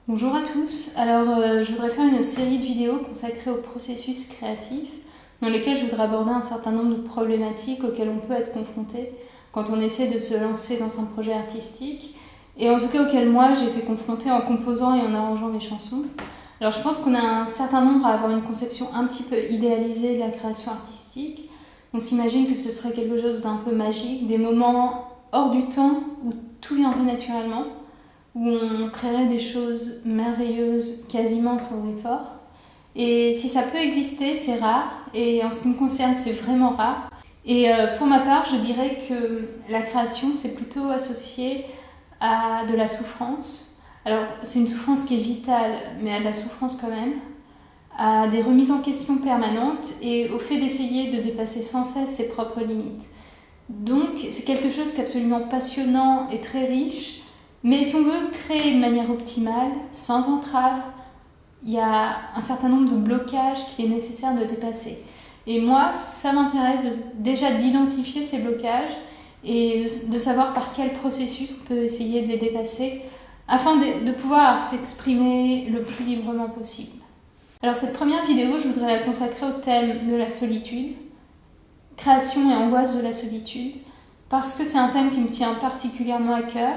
Bonjour à tous, je voudrais faire une série de vidéos consacrées au processus créatif dans lesquelles je voudrais aborder un certain nombre de problématiques auxquelles on peut être confronté quand on essaie de se lancer dans un projet artistique et en tout cas auxquelles moi j'ai été confrontée en composant et en arrangeant mes chansons. Alors je pense qu'on a un certain nombre à avoir une conception un petit peu idéalisée de la création artistique. On s'imagine que ce serait quelque chose d'un peu magique, des moments hors du temps où tout vient un peu naturellement, où on créerait des choses merveilleuses quasiment sans effort. Et si ça peut exister, c'est rare, et en ce qui me concerne, c'est vraiment rare. Et pour ma part, je dirais que la création, c'est plutôt associé à de la souffrance. Alors, c'est une souffrance qui est vitale, mais à de la souffrance quand même, à des remises en question permanentes et au fait d'essayer de dépasser sans cesse ses propres limites. Donc, c'est quelque chose qui est absolument passionnant et très riche, mais si on veut créer de manière optimale, sans entrave, il y a un certain nombre de blocages qu'il est nécessaire de dépasser. Et moi, ça m'intéresse déjà d'identifier ces blocages et de savoir par quel processus on peut essayer de les dépasser afin de pouvoir s'exprimer le plus librement possible. Alors cette première vidéo, je voudrais la consacrer au thème de la solitude, création et angoisse de la solitude, parce que c'est un thème qui me tient particulièrement à cœur,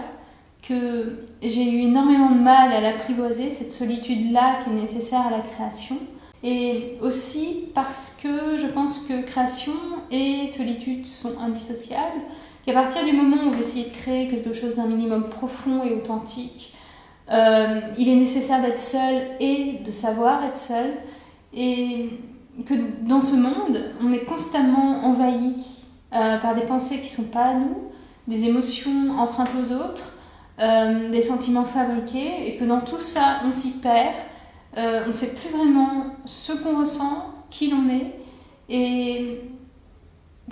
que j'ai eu énormément de mal à l'apprivoiser, cette solitude-là qui est nécessaire à la création. Et aussi parce que je pense que création et solitude sont indissociables, qu'à partir du moment où on veut essayer de créer quelque chose d'un minimum profond et authentique, il est nécessaire d'être seul et de savoir être seul, et que dans ce monde, on est constamment envahi par des pensées qui ne sont pas à nous, des émotions empruntées aux autres, des sentiments fabriqués, et que dans tout ça, on s'y perd, on ne sait plus vraiment ce qu'on ressent, qui l'on est, et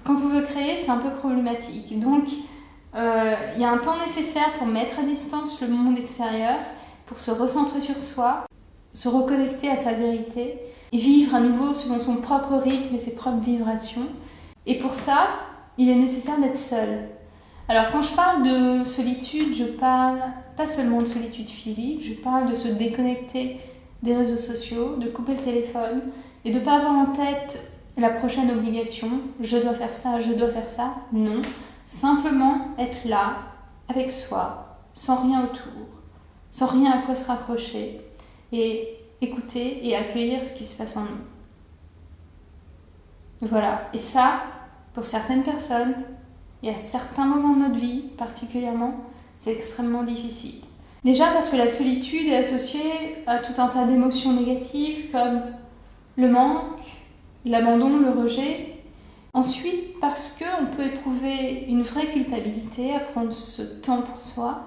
quand on veut créer, c'est un peu problématique. Donc, il y a un temps nécessaire pour mettre à distance le monde extérieur, pour se recentrer sur soi, se reconnecter à sa vérité, et vivre à nouveau selon son propre rythme et ses propres vibrations. Et pour ça, il est nécessaire d'être seul. Alors quand je parle de solitude, je parle pas seulement de solitude physique, je parle de se déconnecter des réseaux sociaux, de couper le téléphone et de ne pas avoir en tête la prochaine obligation, je dois faire ça, je dois faire ça. Non, simplement être là, avec soi, sans rien autour, sans rien à quoi se raccrocher et écouter et accueillir ce qui se passe en nous. Voilà, et ça, pour certaines personnes, et à certains moments de notre vie, particulièrement, c'est extrêmement difficile. Déjà parce que la solitude est associée à tout un tas d'émotions négatives comme le manque, l'abandon, le rejet. Ensuite, parce qu'on peut éprouver une vraie culpabilité à prendre ce temps pour soi.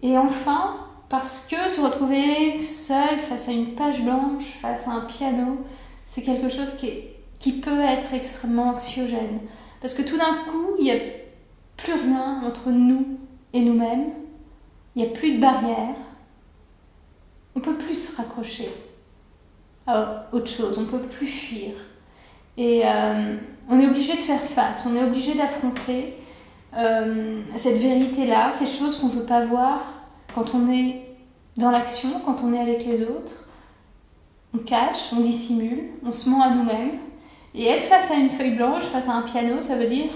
Et enfin, parce que se retrouver seul face à une page blanche, face à un piano, c'est quelque chose qui peut être extrêmement anxiogène. Parce que tout d'un coup, il n'y a plus rien entre nous et nous-mêmes. Il n'y a plus de barrière. On ne peut plus se raccrocher à autre chose. On ne peut plus fuir. Et on est obligé de faire face. On est obligé d'affronter cette vérité-là, ces choses qu'on ne veut pas voir quand on est dans l'action, quand on est avec les autres. On cache, on dissimule, on se ment à nous-mêmes. Et être face à une feuille blanche, face à un piano, ça veut dire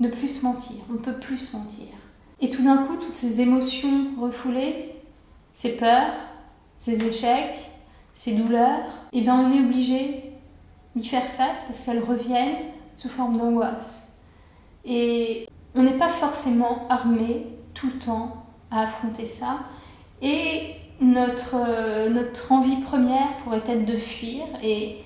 ne plus se mentir. On ne peut plus se mentir. Et tout d'un coup, toutes ces émotions refoulées, ces peurs, ces échecs, ces douleurs, et bien on est obligé d'y faire face parce qu'elles reviennent sous forme d'angoisse. Et on n'est pas forcément armé tout le temps à affronter ça. Et notre envie première pourrait être de fuir et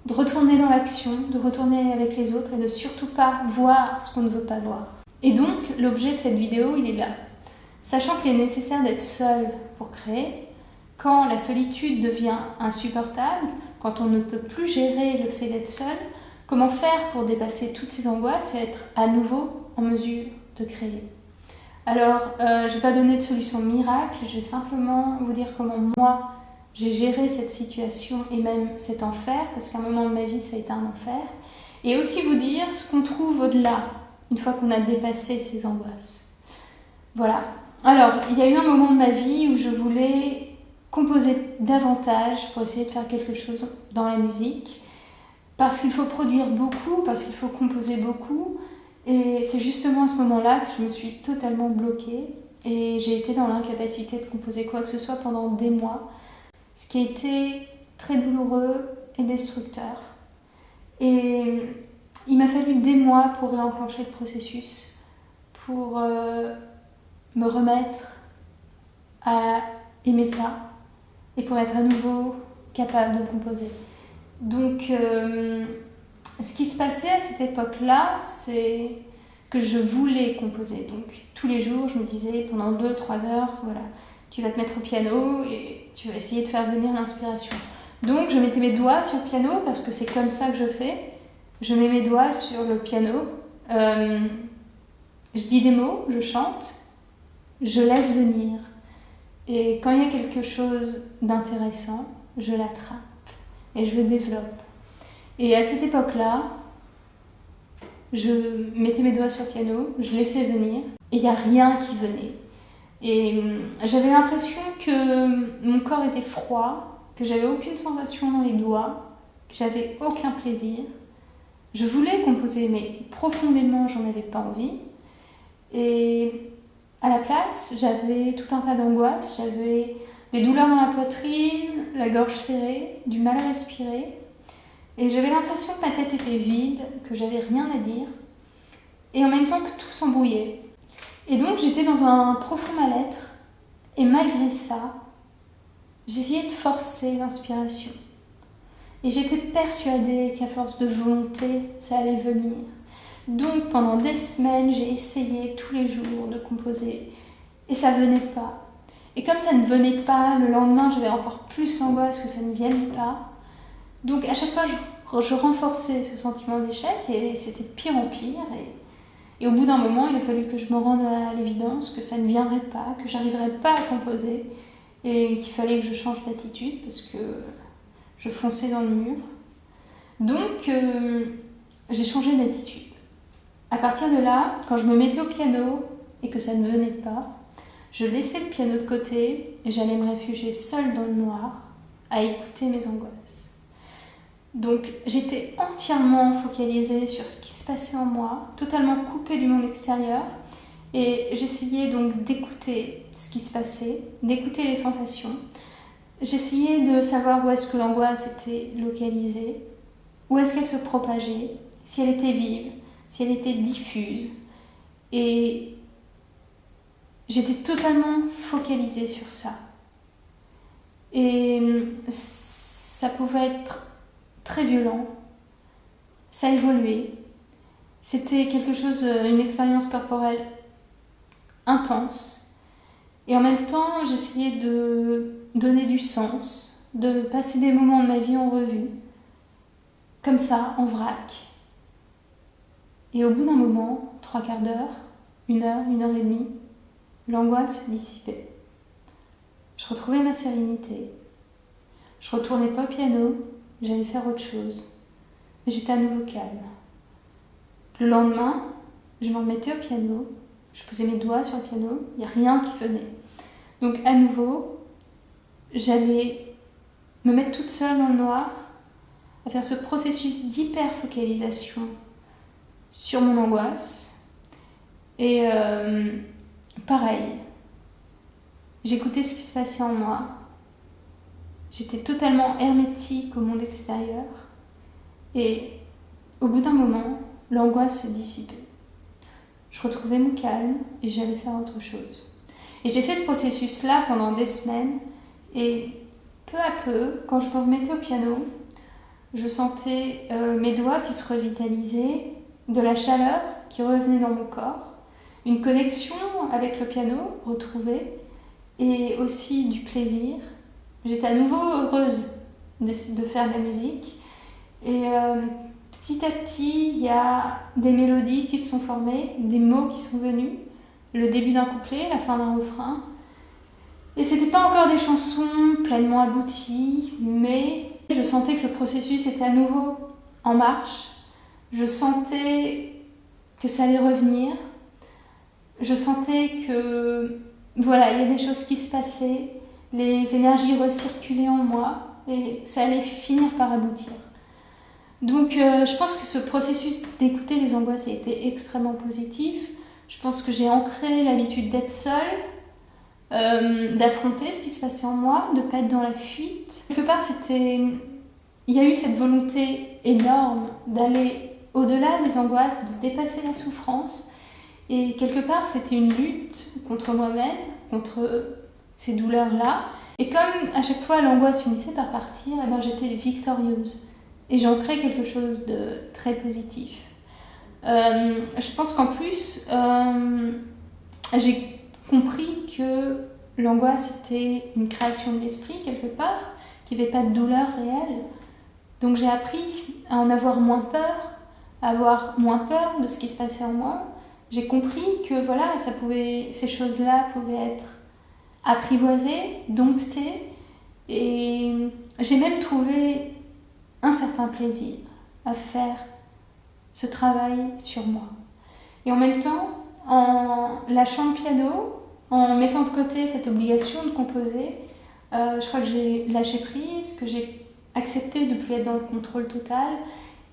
de retourner dans l'action, de retourner avec les autres et de surtout pas voir ce qu'on ne veut pas voir. Et donc, l'objet de cette vidéo, il est là. Sachant qu'il est nécessaire d'être seul pour créer, quand la solitude devient insupportable, quand on ne peut plus gérer le fait d'être seul, comment faire pour dépasser toutes ces angoisses et être à nouveau en mesure de créer ? Alors, je ne vais pas donner de solution miracle, je vais simplement vous dire comment moi, j'ai géré cette situation et même cet enfer, parce qu'à un moment de ma vie, ça a été un enfer. Et aussi vous dire ce qu'on trouve au-delà, une fois qu'on a dépassé ces angoisses. Voilà. Alors, il y a eu un moment de ma vie où je voulais composer davantage pour essayer de faire quelque chose dans la musique, parce qu'il faut produire beaucoup, parce qu'il faut composer beaucoup. Et c'est justement à ce moment-là que je me suis totalement bloquée et j'ai été dans l'incapacité de composer quoi que ce soit pendant des mois, ce qui a été très douloureux et destructeur. Et il m'a fallu des mois pour réenclencher le processus, pour me remettre à aimer ça et pour être à nouveau capable de composer. Donc, ce qui se passait à cette époque-là, c'est que je voulais composer. Donc, tous les jours, je me disais, pendant 2-3 heures, voilà, tu vas te mettre au piano et tu vas essayer de faire venir l'inspiration. Donc, je mettais mes doigts sur le piano parce que c'est comme ça que je fais. Je mets mes doigts sur le piano. Je dis des mots, je chante, je laisse venir. Et quand il y a quelque chose d'intéressant, je l'attrape et je le développe. Et à cette époque-là, je mettais mes doigts sur le piano, je laissais venir, et il n'y a rien qui venait. Et j'avais l'impression que mon corps était froid, que j'avais aucune sensation dans les doigts, que j'avais aucun plaisir. Je voulais composer, mais profondément, j'en avais pas envie. Et à la place, j'avais tout un tas d'angoisses, j'avais des douleurs dans la poitrine, la gorge serrée, du mal à respirer. Et j'avais l'impression que ma tête était vide, que j'avais rien à dire, et en même temps que tout s'embrouillait. Et donc j'étais dans un profond mal-être, et malgré ça, j'essayais de forcer l'inspiration. Et j'étais persuadée qu'à force de volonté, ça allait venir. Donc pendant des semaines, j'ai essayé tous les jours de composer, et ça venait pas. Et comme ça ne venait pas, le lendemain, j'avais encore plus l'angoisse que ça ne vienne pas. Donc à chaque fois, je renforçais ce sentiment d'échec et c'était de pire en pire. Et au bout d'un moment, il a fallu que je me rende à l'évidence que ça ne viendrait pas, que j'arriverais pas à composer et qu'il fallait que je change d'attitude parce que je fonçais dans le mur. Donc j'ai changé d'attitude. À partir de là, quand je me mettais au piano et que ça ne venait pas, je laissais le piano de côté et j'allais me réfugier seule dans le noir à écouter mes angoisses. Donc j'étais entièrement focalisée sur ce qui se passait en moi, totalement coupée du monde extérieur, et j'essayais donc d'écouter ce qui se passait, d'écouter les sensations. J'essayais de savoir où est-ce que l'angoisse était localisée, où est-ce qu'elle se propageait, si elle était vive, si elle était diffuse. Et j'étais totalement focalisée sur ça. Et ça pouvait être très violent, ça a évolué. C'était quelque chose, une expérience corporelle intense. Et en même temps, j'essayais de donner du sens, de passer des moments de ma vie en revue, comme ça, en vrac. Et au bout d'un moment, 3/4 d'heure, 1 heure et demie, l'angoisse se dissipait. Je retrouvais ma sérénité. Je retournais pas au piano, j'allais faire autre chose. Mais j'étais à nouveau calme. Le lendemain, je me remettais au piano, je posais mes doigts sur le piano, il n'y a rien qui venait. Donc à nouveau, j'allais me mettre toute seule dans le noir, à faire ce processus d'hyper-focalisation sur mon angoisse. Et pareil, j'écoutais ce qui se passait en moi. J'étais totalement hermétique au monde extérieur. Et au bout d'un moment, l'angoisse se dissipait. Je retrouvais mon calme et j'allais faire autre chose. Et j'ai fait ce processus-là pendant des semaines. Et peu à peu, quand je me remettais au piano, je sentais mes doigts qui se revitalisaient, de la chaleur qui revenait dans mon corps, une connexion avec le piano retrouvée et aussi du plaisir. J'étais à nouveau heureuse de faire de la musique. Et petit à petit, il y a des mélodies qui se sont formées, des mots qui sont venus, le début d'un couplet, la fin d'un refrain. Et c'était pas encore des chansons pleinement abouties, mais je sentais que le processus était à nouveau en marche. Je sentais que ça allait revenir. Je sentais que, voilà, il y a des choses qui se passaient, les énergies recirculaient en moi et ça allait finir par aboutir. Donc je pense que ce processus d'écouter les angoisses a été extrêmement positif. Je pense que j'ai ancré l'habitude d'être seule, d'affronter ce qui se passait en moi, de ne pas être dans la fuite. Quelque part, il y a eu cette volonté énorme d'aller au-delà des angoisses, de dépasser la souffrance. Et quelque part, c'était une lutte contre moi-même, contre ces douleurs-là. Et comme à chaque fois l'angoisse finissait par partir, eh ben, j'étais victorieuse. Et j'en crée quelque chose de très positif. Je pense qu'en plus, j'ai compris que l'angoisse était une création de l'esprit quelque part, qu'il n'y avait pas de douleur réelle. Donc j'ai appris à en avoir moins peur, à avoir moins peur de ce qui se passait en moi. J'ai compris que voilà, ces choses-là pouvaient être apprivoisées, domptées, et j'ai même trouvé un certain plaisir à faire ce travail sur moi. Et en même temps, en lâchant le piano, en mettant de côté cette obligation de composer, je crois que j'ai lâché prise, que j'ai accepté de ne plus être dans le contrôle total.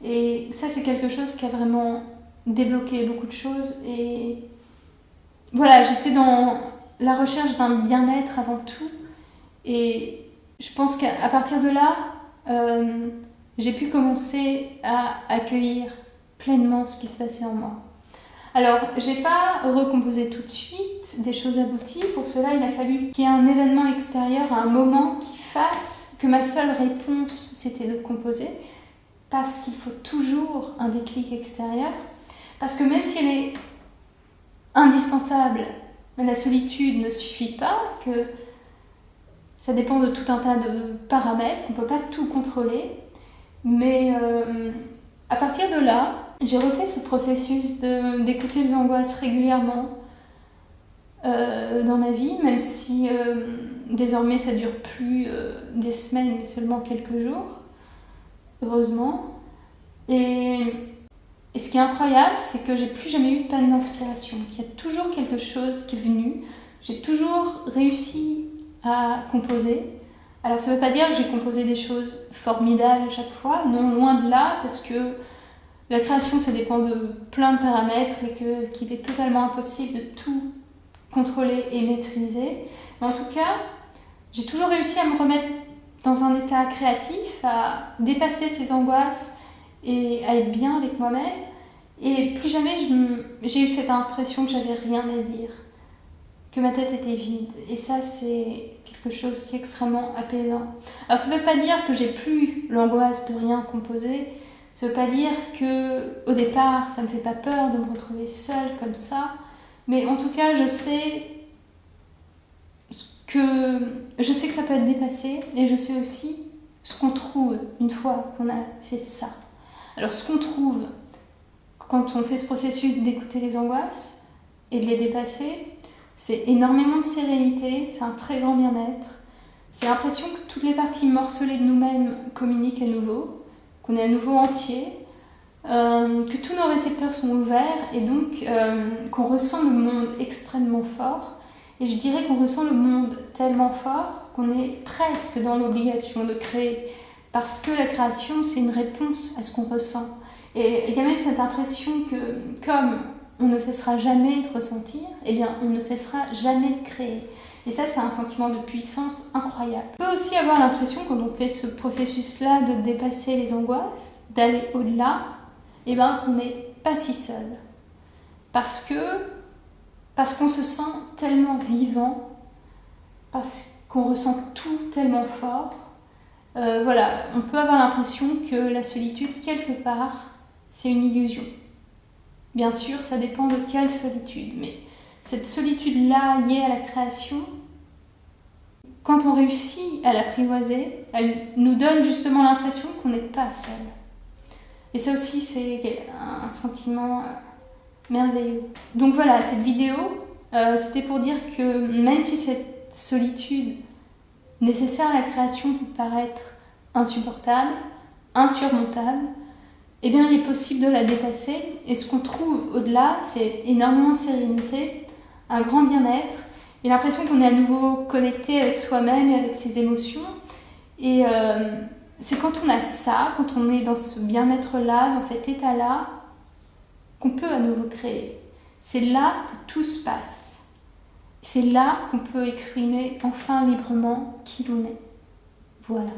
Et ça, c'est quelque chose qui a vraiment débloqué beaucoup de choses. Et voilà, j'étais dans la recherche d'un bien-être avant tout. Et je pense qu'à partir de là, j'ai pu commencer à accueillir pleinement ce qui se passait en moi. Alors, j'ai pas recomposé tout de suite des choses abouties. Pour cela, il a fallu qu'il y ait un événement extérieur, un moment qui fasse que ma seule réponse, c'était de composer. Parce qu'il faut toujours un déclic extérieur. Parce que même si elle est indispensable, la solitude ne suffit pas, que ça dépend de tout un tas de paramètres, qu'on ne peut pas tout contrôler. Mais à partir de là, j'ai refait ce processus d'écouter les angoisses régulièrement dans ma vie, même si désormais ça ne dure plus des semaines, mais seulement quelques jours, heureusement. Et ce qui est incroyable, c'est que j'ai plus jamais eu de panne d'inspiration. Il y a toujours quelque chose qui est venu. J'ai toujours réussi à composer. Alors ça ne veut pas dire que j'ai composé des choses formidables à chaque fois, non, loin de là, parce que la création, ça dépend de plein de paramètres et qu'il est totalement impossible de tout contrôler et maîtriser. Mais en tout cas, j'ai toujours réussi à me remettre dans un état créatif, à dépasser ces angoisses et à être bien avec moi-même. Et plus jamais j'ai eu cette impression que j'avais rien à dire, que ma tête était vide. Et ça, c'est quelque chose qui est extrêmement apaisant. Alors ça ne veut pas dire que j'ai plus l'angoisse de rien composer. Ça ne veut pas dire qu'au départ, ça ne me fait pas peur de me retrouver seule comme ça. Mais en tout cas, je sais que ça peut être dépassé. Et je sais aussi ce qu'on trouve une fois qu'on a fait ça. Alors ce qu'on trouve quand on fait ce processus d'écouter les angoisses et de les dépasser, c'est énormément de sérénité, c'est un très grand bien-être. C'est l'impression que toutes les parties morcelées de nous-mêmes communiquent à nouveau, qu'on est à nouveau entier, que tous nos récepteurs sont ouverts et donc qu'on ressent le monde extrêmement fort. Et je dirais qu'on ressent le monde tellement fort qu'on est presque dans l'obligation de créer, parce que la création, c'est une réponse à ce qu'on ressent. Et il y a même cette impression que comme on ne cessera jamais de ressentir, eh bien on ne cessera jamais de créer. Et ça, c'est un sentiment de puissance incroyable. On peut aussi avoir l'impression, quand on fait ce processus-là de dépasser les angoisses, d'aller au-delà, eh ben, qu'on n'est pas si seul. Parce qu'on se sent tellement vivant, parce qu'on ressent tout tellement fort. Voilà, on peut avoir l'impression que la solitude, quelque part, c'est une illusion. Bien sûr, ça dépend de quelle solitude, mais cette solitude-là liée à la création, quand on réussit à l'apprivoiser, elle nous donne justement l'impression qu'on n'est pas seul. Et ça aussi, c'est un sentiment merveilleux. Donc voilà, cette vidéo, c'était pour dire que même si cette solitude nécessaire à la création peut paraître insupportable, insurmontable, eh bien il est possible de la dépasser. Et ce qu'on trouve au-delà, c'est énormément de sérénité, un grand bien-être et l'impression qu'on est à nouveau connecté avec soi-même et avec ses émotions. Et c'est quand on a ça, quand on est dans ce bien-être-là, dans cet état-là, qu'on peut à nouveau créer. C'est là que tout se passe. C'est là qu'on peut exprimer enfin librement qui l'on est. Voilà.